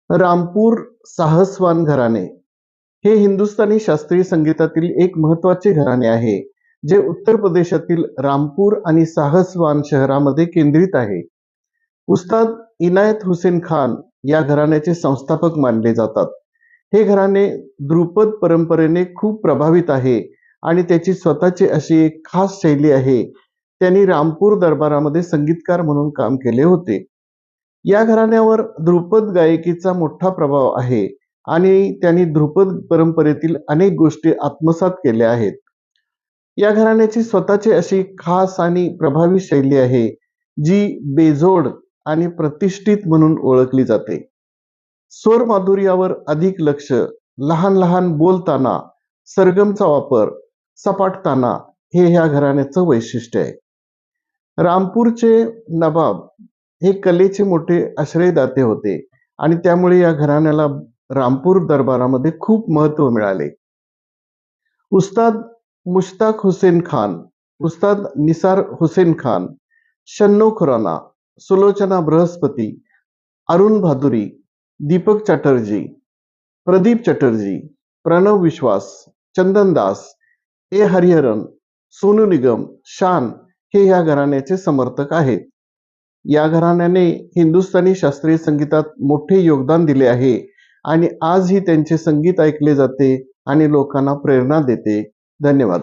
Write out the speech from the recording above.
रामपूर साहसवान घराणे हे हिंदुस्थानी शास्त्रीय संगीतातील एक महत्त्वाचे घराणे आहे, जे उत्तर प्रदेशातील रामपूर आणि साहसवान शहरामध्ये केंद्रित आहे. उस्ताद इनायत हुसेन खान या घराण्याचे संस्थापक मानले जातात. हे घराणे ध्रुपद परंपरेने खूप प्रभावित आहे आणि त्याची स्वतःची अशी एक खास शैली आहे. त्यांनी रामपूर दरबारामध्ये संगीतकार म्हणून काम केले होते. या घराण्यावर ध्रुपद गायकीचा मोठा प्रभाव आहे आणि त्यांनी ध्रुपद परंपरेतील अनेक गोष्टी आत्मसात केल्या आहेत. या घराण्याची स्वतःची अशी खास आणि प्रभावी शैली आहे, जी बेजोड आणि प्रतिष्ठित म्हणून ओळखली जाते. स्वर माधुर्यावर अधिक लक्ष, लहान लहान बोलताना सरगमचा वापर, सपाट ताना हे ह्या घराण्याचं वैशिष्ट्य आहे. रामपूरचे नवाब हे कलेचे मोठे आश्रयदाते होते आणि त्यामुळे या घराण्याला रामपूर दरबारामध्ये खूप महत्त्व मिळाले. उस्ताद मुश्ताक हुसेन खान, उस्ताद निसार हुसेन खान, शन्नो खुराना, सुलोचना बृहस्पती, अरुण भादुरी, दीपक चॅटर्जी, प्रदीप चॅटर्जी, प्रणव विश्वास, चंदन दास, ए हरिहरन, सोनू निगम, शान हे या घराण्याचे समर्थक आहेत. या घराण्याने हिंदुस्थानी शास्त्रीय संगीतात मोठे योगदान दिले आहे आणि आजही त्यांचे संगीत ऐकले जाते आणि लोकांना प्रेरणा देते. धन्यवाद.